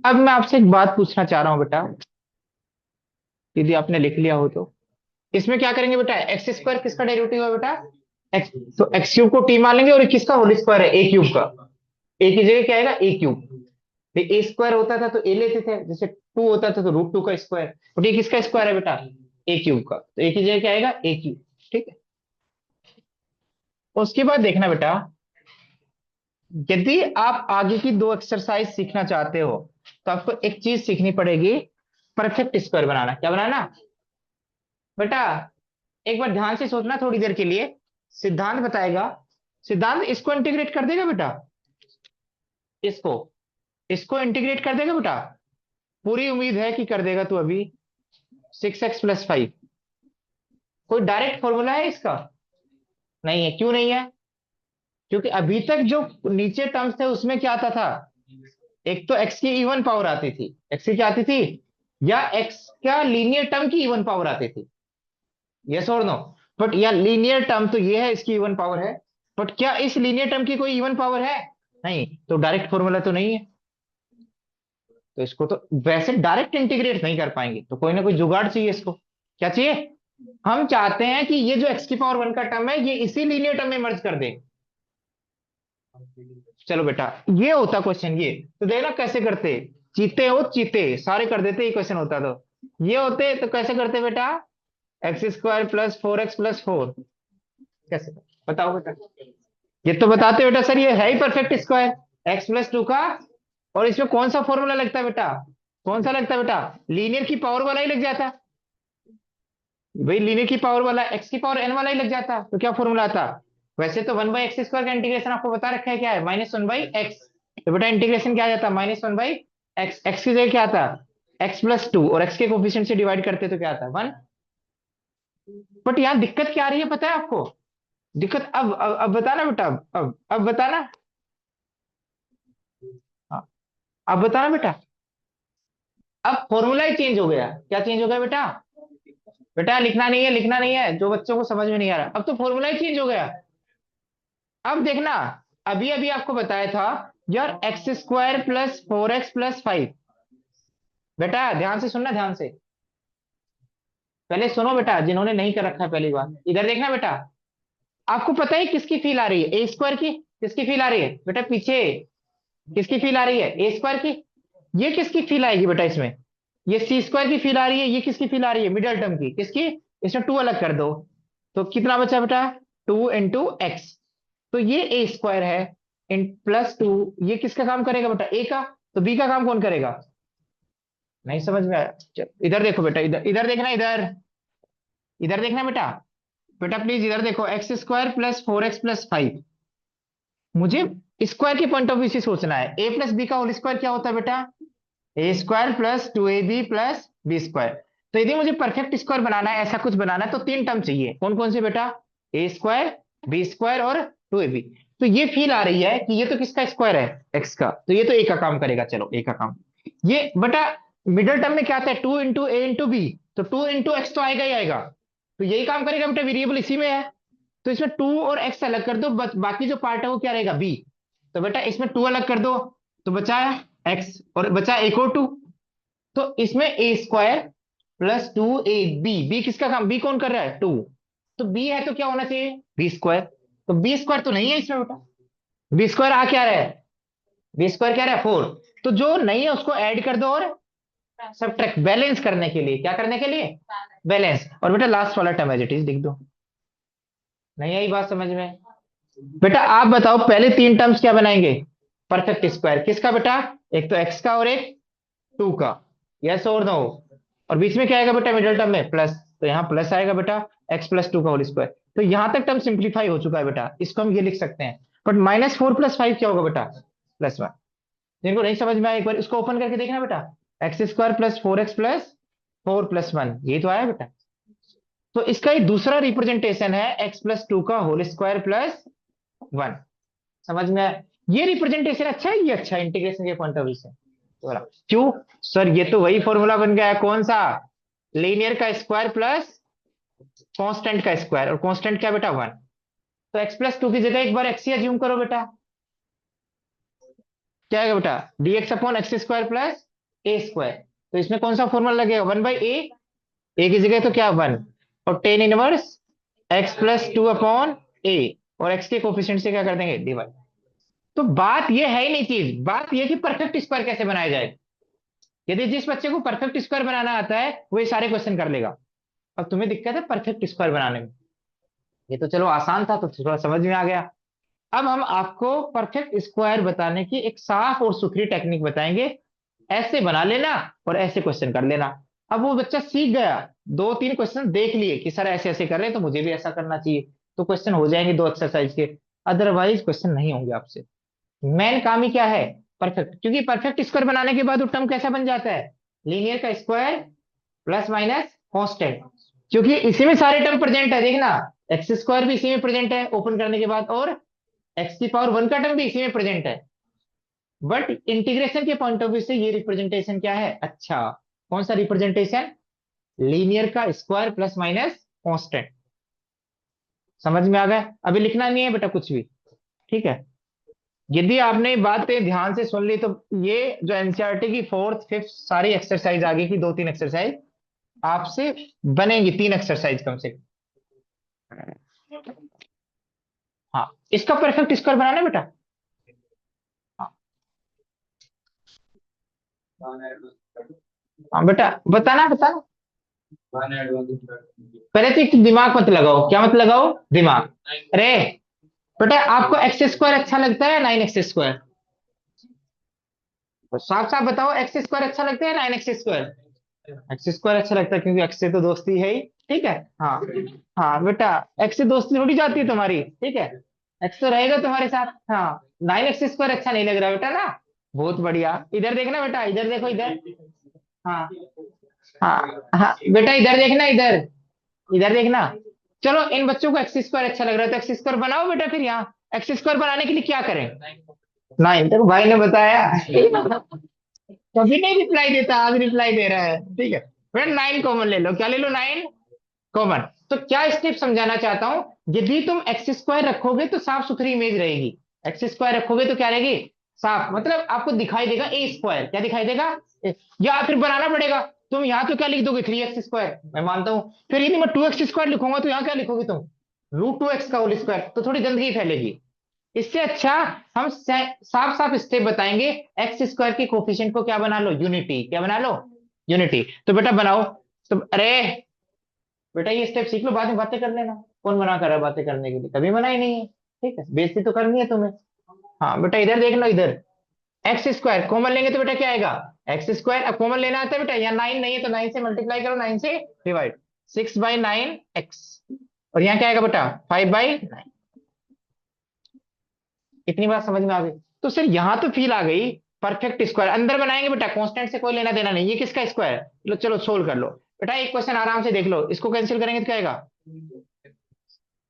अब मैं आपसे एक बात पूछना चाह रहा हूँ बेटा, यदि आपने लिख लिया हो तो, इसमें क्या करेंगे बेटा, एक्स स्क्वायर किसका डेरिवेटिव है बेटा, एक्स, तो एक्स क्यूब को टी मान लेंगे, और ये किसका होल स्क्वायर है, ए क्यूब का। ए की जगह क्या आएगा, ए क्यूब। ए स्क्वायर होता था तो ए लेते थे, जैसे टू होता था तो √2 का स्क्वायर, और ये किसका स्क्वायर है बेटा, ए क्यूब का, तो ए की जगह क्या आएगा, ए क्यूब। ठीक है। उसके बाद देखना बेटा, यदि आप आगे की दो एक्सरसाइज सीखना चाहते हो तो आपको एक चीज सीखनी पड़ेगी, परफेक्ट स्क्वायर बनाना। क्या बनाना बेटा, एक बार ध्यान से सोचना थोड़ी देर के लिए, सिद्धांत बताएगा, सिद्धांत इसको इंटीग्रेट कर देगा बेटा, इसको इसको इंटीग्रेट कर देगा बेटा, पूरी उम्मीद है कि कर देगा तू अभी। 6x + 5, कोई डायरेक्ट फॉर्मूला है इसका? नहीं है। क्यों नहीं है? क्योंकि अभी तक जो नीचे टर्म्स थे उसमें क्या आता था, एक तो एक्स की इवन पावर आती थी, एक्स की क्या आती थी, या एक्स का लीनियर टर्म की इवन पावर आती थी, यस और नो। बट या लीनियर टर्म तो ये है, इसकी इवन पावर है, बट क्या इस लीनियर टर्म की कोई इवन पावर है? नहीं, तो डायरेक्ट फॉर्मूला तो नहीं है। तो इसको तो वैसे डायरेक्ट इंटीग्रेट नहीं कर पाएंगे, तो कोई ना कोई जुगाड़ चाहिए इसको। क्या चाहिए? हम चाहते हैं कि ये जो x⁻1 का टर्म है ये इसी लीनियर टर्म में मर्ज कर दे। चलो बेटा, ये होता क्वेश्चन, ये तो देखना कैसे करते। चीते हो चीते, सारे कर देते, ये क्वेश्चन होता तो। ये होते तो कैसे करते बेटा, x² + 4x + 4, कैसे बताओ बेटा? ये तो बताते बेटा सर, ये है ही परफेक्ट स्क्वायर, x + 2 का। और इसमें कौन सा फॉर्मूला लगता है बेटा, कौन सा लगता है बेटा, लीनियर की पावर वाला ही लग जाता। भाई लीनियर की पावर वाला x⁻n वाला ही लग जाता, तो क्या फॉर्मूला आता? वैसे तो 1/x² का इंटीग्रेशन आपको बता रखा है क्या है, -1/x। तो बेटा इंटीग्रेशन क्या आ जाता, -1/x, x की जगह क्या आता, x + 2, और x के कोफिशिएंट से डिवाइड करते तो क्या आता, 1। बट यहाँ दिक्कत क्या आ रही है पता है आपको? दिक्कत अब बताना बेटा, अब बताना। हाँ, अब बताना बेटा। अब फॉर्मूला ही चेंज हो गया। क्या चेंज हो गया बेटा? बेटा लिखना नहीं है, लिखना नहीं है, जो बच्चों को समझ में नहीं आ रहा, अब तो फॉर्मूला ही चेंज हो गया। अब देखना, अभी अभी आपको बताया था यार x² + 4x + 5। बेटा ध्यान से सुनना, ध्यान से पहले सुनो बेटा, जिन्होंने नहीं कर रखा है पहली बार इधर देखना बेटा। आपको पता है किसकी फील आ रही है, a² की? किसकी फील आ रही है बेटा पीछे, किसकी फील आ रही है, a² की? ये किसकी फील आएगी बेटा इसमें, ये c² की फील आ रही है, ये किसकी फील आ रही है, मिडल टर्म की, किसकी? इसमें टू अलग कर दो, तो कितना बचा बेटा, 2 × x। तो ये a² है, इन +2, ये किसका काम करेगा बेटा, a का। तो b का काम कौन करेगा? नहीं समझ में आया? इधर देखो बेटा, इधर इधर देखना, इधर इधर देखना बेटा। बेटा प्लीज इधर देखो, x² + 4x + 5। मुझे स्क्वायर के पॉइंट ऑफ व्यू से सोचना है। a + b का होल स्क्वायर क्या होता है बेटा, a² + 2ab + b²। तो यदि मुझे परफेक्ट स्क्वायर बनाना है, ऐसा कुछ बनाना है, तो तीन टर्म चाहिए, कौन कौन से बेटा, a², b² और 2ab। तो ये फील आ रही है कि ये तो किसका स्क्वायर है, x का, तो ये तो a का काम करेगा, चलो a का काम। ये बेटा मिडिल टर्म में क्या आता है, 2 × a × b, तो 2 × x तो आएगा ही आएगा, तो यही काम करेगा बेटा, वेरिएबल इसी में है। तो इसमें 2 और x अलग कर दो, बस बाकी जो पार्ट है वो क्या रहेगा, b। तो बेटा इसमें 2 अलग कर दो, तो बचा x, और बचा एक और 2। तो इसमें a² + 2ab, b किसका काम, b कौन कर रहा है, 2। तो b है तो क्या होना चाहिए, b²। तो b² तो नहीं है इसमें बेटा, b² आ क्या रहा है, b² क्या रहा है, 4। तो जो नहीं है उसको ऐड कर दो, और सब्ट्रैक्ट, बैलेंस करने के लिए, क्या करने के लिए, बैलेंस। और बेटा लास्ट वाला टर्म एज इट इज लिख दो। नहीं आई बात समझ में? बेटा आप बताओ पहले तीन टर्म्स क्या बनाएंगे, परफेक्ट स्क्वायर किसका बेटा, एक तो एक्स का और एक 2 का, यस और नो। और बीच में क्या आएगा बेटा मिडिल टर्म में, प्लस, तो यहाँ प्लस आएगा बेटा, x + 2 का होल स्क्वायर। तो यहां तक टर्म सिंप्लीफाई हो चुका है बेटा, इसको हम ये लिख सकते हैं। बट -4 + 5 क्या होगा बेटा, +1। जिनको नहीं समझ में आया एक बार इसको ओपन करके देखना बेटा, x² + 4x + 4 + 1, ये तो आया बेटा। तो इसका ये दूसरा रिप्रेजेंटेशन है, x + 2 का होल स्क्वायर +1। समझ में आया? ये रिप्रेजेंटेशन अच्छा है, ये अच्छा है इंटीग्रेशन के पॉइंट ऑफ व्यू से। बोला, क्यों सर, ये तो वही फॉर्मूला बन गया है, कौन सा, लीनियर का स्क्वायर प्लस कांस्टेंट का स्क्वायर, और कांस्टेंट क्या बेटा, 1। तो x + 2 की जगह एक बार x ही अज्यूम करो बेटा, क्या आएगा बेटा, dx/x² + a²। तो इसमें कौन सा फॉर्मूला लगेगा, 1/a, a की जगह तो क्या 1, और tan इनवर्स x + 2/a, और x के कोफिशिएंट से क्या कर देंगे, डिवाइड। तो बात ये है ही नहीं, चीज बात ये कि परफेक्ट स्क्वायर कैसे बनाया जाए। यदि जिस बच्चे को परफेक्ट स्क्वायर बनाना आता है वो ये सारे क्वेश्चन कर लेगा। अब तुम्हें दिक्कत है परफेक्ट स्क्वायर बनाने में। ये तो चलो आसान था, तो थोड़ा समझ में आ गया। अब हम आपको परफेक्ट स्क्वायर बताने की एक साफ और सुथरी टेक्निक बताएंगे। ऐसे बना लेना और ऐसे क्वेश्चन कर लेना। अब वो बच्चा सीख गया, दो तीन क्वेश्चन देख लिए कि सर ऐसे ऐसे कर रहे हैं तो मुझे भी ऐसा करना चाहिए, तो क्वेश्चन हो जाएंगे दो एक्सरसाइज के। अदरवाइज क्वेश्चन नहीं होंगे आपसे। मेन काम ही क्या है? परफेक्ट। क्योंकि परफेक्ट स्क्वायर बनाने के बाद वो टर्म कैसा बन जाता है? लीनियर का स्क्वायर प्लस माइनस कांस्टेंट। क्योंकि इसी में सारे टर्म प्रेजेंट है, देखना। एक्स स्क्वायर भी इसी में प्रेजेंट है ओपन करने के बाद, और एक्स की पावर वन का टर्म भी इसी में प्रेजेंट है। बट इंटीग्रेशन के पॉइंट ऑफ व्यू से ये रिप्रेजेंटेशन क्या है? अच्छा, कौन सा रिप्रेजेंटेशन? लीनियर का स्क्वायर प्लस माइनस कांस्टेंट। समझ में आ गया? अभी लिखना नहीं है बेटा कुछ भी, ठीक है? यदि आपने बातें ध्यान से सुन ली तो ये जो एनसीईआरटी की फोर्थ फिफ्थ सारी एक्सरसाइज आगे की दो तीन एक्सरसाइज आपसे बनेंगी, तीन एक्सरसाइज कम से कम। हाँ, इसका परफेक्ट स्क्वायर बनाना है बेटा। हाँ। हाँ बेटा, बताना बताना। पहले तो एक दिमाग मत लगाओ, क्या मत लगाओ? दिमाग। अरे बेटा, आपको एक्स स्क्वायर अच्छा लगता है या नाइन एक्स स्क्वायर? साफ साफ बताओ, एक्स स्क्वायर अच्छा लगता है या nine x square? X square अच्छा लगता है, क्योंकि एक्स से तो दोस्ती है ही। ठीक है। हाँ। हाँ बेटा, एक्स से दोस्ती थोड़ी जाती है तुम्हारी, ठीक है? एक्स तो रहेगा तुम्हारे साथ। हाँ। नाइन एक्स स्क्वायर अच्छा नहीं लग रहा बेटा ना? बहुत बढ़िया, इधर देखना बेटा, इधर देखो इधर। हाँ। हाँ हाँ बेटा, इधर देखना इधर। इधर देखना। चलो, इन बच्चों को एक्स स्क्वायर अच्छा लग रहा है तो एक्स स्क्वायर बनाओ बेटा। फिर यहाँ एक्स स्क्वायर बनाने के लिए क्या करें? नाइन तक भाई ने बताया। कभी नहीं रिप्लाई देता, आज रिप्लाई दे रहा है, ठीक है? फिर नाइन कॉमन ले लो, क्या ले लो? Nine common. तो क्या स्टेप समझाना चाहता हूं? यदि तुम एक्स स्क्वायर रखोगे तो साफ सुथरी इमेज रहेगी। एक्स स्क्वायर रखोगे तो क्या रहेगी? साफ, मतलब आपको दिखाई देगा ए स्क्वायर। क्या दिखाई देगा? या फिर बनाना पड़ेगा। तुम यहाँ तो क्या लिख दोगे? थ्री एक्स स्क्वायर, मैं मानता हूं। फिर यदि मैं टू एक्स स्क्वायर लिखूंगा तो यहाँ क्या लिखोगे तुम? रूट टू एक्स का होल स्क्वायर, तो थोड़ी गंदगी फैलेगी। इससे अच्छा हम साफ साफ स्टेप बताएंगे। एक्स स्क्वायर के कोफिशिएंट को क्या बना लो? यूनिटी। क्या बना लो? यूनिटी। तो बेटा बनाओ। तो अरे बेटा, ये स्टेप सीख लो, बाद में बातें कर लेना। कौन मना कर रहा है बातें करने के लिए? कभी मना ही नहीं है। ठीक है, बेइज्जती तो करनी है तुम्हें। हाँ बेटा, इधर देख लो इधर। एक्स स्क्वायर कॉमन लेंगे तो बेटा क्या आएगा? X square. अब कॉमन लेना आता है बेटा, यहाँ नाइन नहीं है तो नाइन से मल्टीप्लाई करो, नाइन से divide. Six by nine x. और यहाँ क्या आएगा बेटा? Five by nine. इतनी बात समझ में आ गई? तो सर यहाँ तो फील आ गई। परफेक्ट स्क्वायर अंदर बनाएंगे बेटा, कांस्टेंट से कोई लेना देना नहीं। ये किसका स्क्वायर? चलो चलो सोल्व कर लो। बेटा एक क्वेश्चन आराम से देख लो, इसको कैंसिल करेंगे तो क्या आएगा?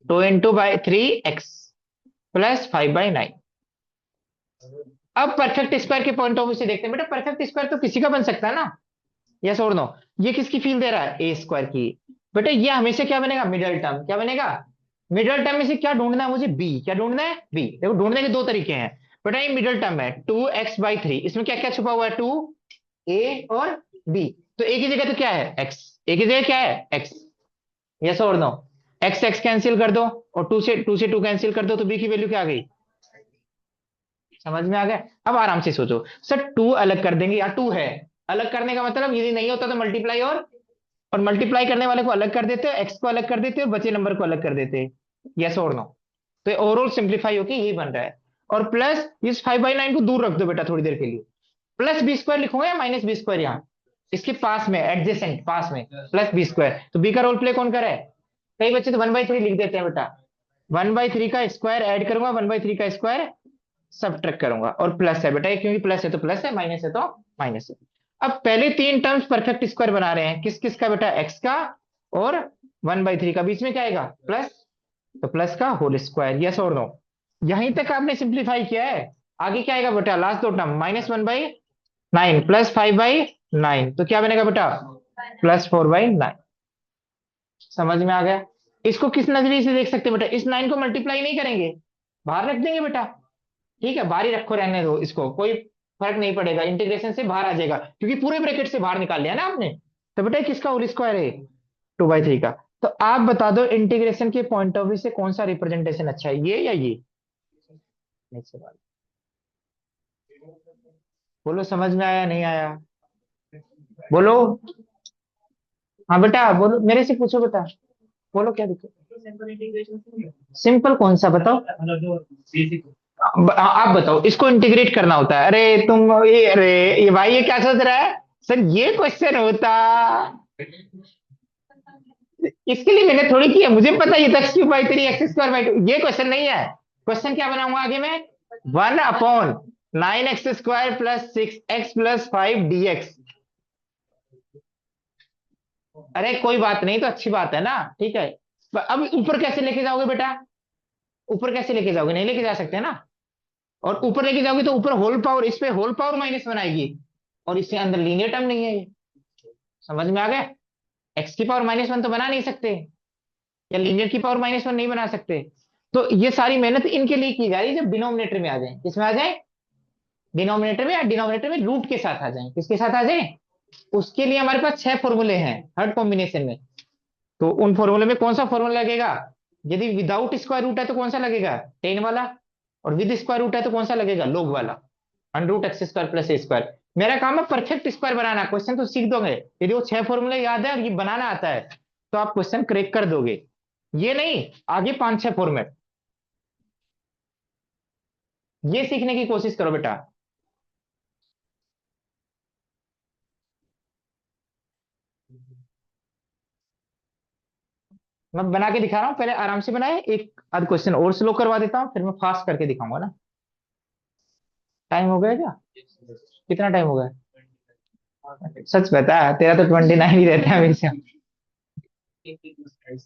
Two into by three x plus five by nine. अब परफेक्ट स्क्वायर के पॉइंट ऑफ व्यू से देखते हैं बेटा, परफेक्ट स्क्वायर तो किसी का बन सकता है ना? यस और नो? ये किसकी फील दे रहा है? ए स्क्वायर की। बेटा ये हमेशा क्या बनेगा? Middle term. क्या बनेगा? मिडल टर्म में से क्या ढूंढना है मुझे? बी। क्या ढूंढना है? बी। देखो ढूंढने के दो तरीके हैं। बेटा ये मिडल टर्म है टू एक्स बाई थ्री, इसमें क्या क्या छुपा हुआ है? टू ए और बी। तो ए की जगह तो क्या है? एक्स। ए की जगह क्या है? एक्स। यस और नो? एक्स एक्स कैंसिल कर दो, और टू से टू कैंसिल कर दो, तो बी की वैल्यू क्या आ गई? समझ में आ गया? अब आराम से सोचो सर, टू अलग कर देंगे, यहाँ टू है। अलग करने का मतलब यदि नहीं होता तो मल्टीप्लाई, और मल्टीप्लाई करने वाले को अलग कर देते हो, एक्स को अलग कर देते हो, बचे नंबर को अलग कर देते हैं। यस और नो? तो ओवरऑल सिंप्लीफाई होके यही बन रहा है। और प्लस इस फाइव बाई नाइन को दूर रख दो बेटा थोड़ी देर के लिए। प्लस बी स्क्वायर लिखूंगा या माइनस बी स्क्वायर? यहाँ इसके पास में, एडजेसेंट पास में, प्लस बी स्क्वायर। तो बी का रोल प्ले कौन कर रहा है? कई बच्चे तो वन बाई थ्री लिख देते हैं बेटा। वन बाई थ्री का स्क्वायर ऐड करूंगा, वन बाई थ्री का स्क्वायर सब्ट्रैक्ट करूंगा, और प्लस है बेटा ये, क्योंकि प्लस है तो प्लस है, माइनस है तो माइनस है। अब पहले तीन टर्म्स परफेक्ट स्क्वायर बना रहे हैं, किस किस का बेटा? एक्स का और वन बाई थ्री का। बीच में क्या आएगा? प्लस। तो प्लस का होल स्क्वायर। यस और नो? यहीं तक आपने सिंप्लीफाई किया है। आगे क्या आएगा बेटा? लास्ट दो term, minus one by nine plus five by nine, तो क्या बनेगा बेटा? Plus four by nine. समझ में आ गया? इसको किस नजरिए से देख सकते हैं बेटा? इस नाइन को मल्टीप्लाई नहीं करेंगे, बाहर रख देंगे बेटा। ठीक है, बाहर ही रखो, रहने दो इसको, कोई फर्क नहीं पड़ेगा, इंटीग्रेशन से बाहर आ जाएगा, क्योंकि पूरे ब्रैकेट से बाहर निकाल लिया ना आपने। तो बेटा किसका होल स्क्वायर है? टू बाई थ्री का। तो आप बता दो इंटीग्रेशन के पॉइंट ऑफ व्यू से कौन सा रिप्रेजेंटेशन अच्छा है, ये या ये? नहीं सवाल। बोलो, समझ में आया नहीं आया? बोलो। हाँ बेटा बोलो, मेरे से पूछो बेटा, बोलो क्या दिक्कत। सिंपल कौन सा बताओ। आप बताओ, इसको इंटीग्रेट करना होता है। अरे तुम ये, अरे ये भाई ये क्या सोच रहा है, सर ये क्वेश्चन होता, इसके लिए मैंने थोड़ी किया, मुझे पता है ये x cube by 3 x square by 2, ये क्वेश्चन नहीं है। क्वेश्चन क्या बनाऊंगा आगे मैं, 1/9 x² plus 6 x plus 5 dx। अरे कोई बात नहीं, तो अच्छी बात है ना, ठीक है। अब ऊपर कैसे लेके जाओगे बेटा, ऊपर कैसे लेके जाओगे, नहीं लेके जा सकते ना। और ऊपर लेके जाओगे तो ऊपर होल पावर, इस पे होल पावर माइनस बनाएगी, और इसके अंदर लीनियर टर्म नहीं है ये, समझ में आ गया। एक्स की पावर -1 तो बना नहीं सकते, या लीनियर की पावर -1 नहीं बना सकते। तो ये सारी मेहनत इनके लिए की जा रही है जब डिनोमिनेटर में आ जाए, किसमें आ जाए, डिनोमिनेटर में, या डिनोमिनेटर में रूट के साथ आ जाए, किसके साथ आ जाए। उसके लिए हमारे पास 6 फॉर्मूले हैं हर कॉम्बिनेशन में। तो उन फॉर्मूले में कौन सा फॉर्मूला लगेगा, यदि विदाउट स्क्वायर रूट है तो कौन सा लगेगा, 10 वाला, और विद स्क्वायर रूट है तो कौन सा लगेगा, लोग वाला, √x² + a²। मेरा काम है परफेक्ट स्क्वायर बनाना, क्वेश्चन तो सीख दोगे, यदि वो 6 फॉर्मूले याद है और ये बनाना आता है तो आप क्वेश्चन क्रैक कर दोगे। ये नहीं, आगे 5 6 फॉर्मेट, ये सीखने की कोशिश करो बेटा। मैं बना के दिखा रहा हूँ, पहले आराम से बनाए, एक आध क्वेश्चन और स्लो करवा देता हूँ, फिर मैं फास्ट करके दिखाऊंगा ना। टाइम हो गया क्या, कितना टाइम हो गया, सच बता, तेरा तो 29 ही रहता है हमेशा।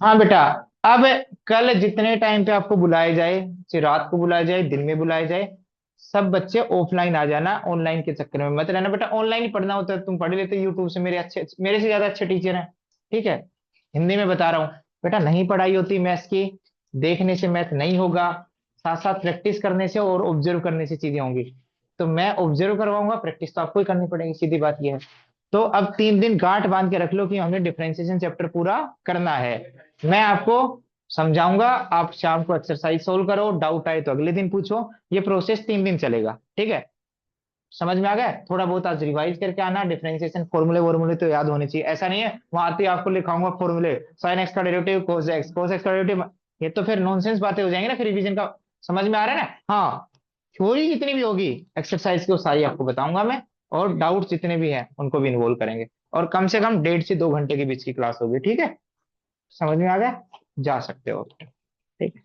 हाँ बेटा, अब कल जितने टाइम पे आपको बुलाया जाए, चाहे रात को बुलाया जाए दिन में बुलाया जाए, सब बच्चे ऑफलाइन आ जाना, ऑनलाइन के चक्कर में मत रहना बेटा। ऑनलाइन ही पढ़ना होता है, तुम पढ़ लेते यूट्यूब से, मेरे से ज्यादा अच्छे टीचर हैं, ठीक है। हिंदी में बता रहा हूँ बेटा, नहीं पढ़ाई होती मैथ्स की, देखने से मैथ नहीं होगा, साथ साथ प्रैक्टिस करने से और ऑब्जर्व करने से चीजें होंगी। तो मैं ऑब्जर्व करवाऊंगा, प्रैक्टिस तो आपको ही करनी पड़ेगी, सीधी बात यह है। तो अब 3 दिन गांठ बांध के रख लो कि हमने डिफरेंशिएशन चैप्टर पूरा करना है। मैं आपको समझाऊंगा, आप शाम को एक्सरसाइज सोल्व करो, डाउट आए तो अगले दिन पूछो। ये प्रोसेस 3 दिन चलेगा, ठीक है। समझ में आ गया, थोड़ा बहुत आज रिवाइज करके आना, डिफरेंशिएशन फॉर्मूले वॉर्मूले तो याद होने चाहिए, ऐसा नहीं है वहां आते ही आपको लिखाऊंगा फॉर्मूले, साइन एक्स का डेरिवेटिव, कोस एक्स का डेरिवेटिव, ये तो फिर नॉनसेंस बातें हो जाएंगी ना फिर रिवीजन का। समझ में आ रहा है ना, हाँ। थ्योरी जितनी भी होगी एक्सरसाइज की वो सारी आपको बताऊंगा मैं, और डाउट जितने भी हैं उनको भी इन्वॉल्व करेंगे, और कम से कम 1.5 से 2 घंटे के बीच की क्लास होगी, ठीक है। समझ में आ गया, जा सकते हो, ठीक है।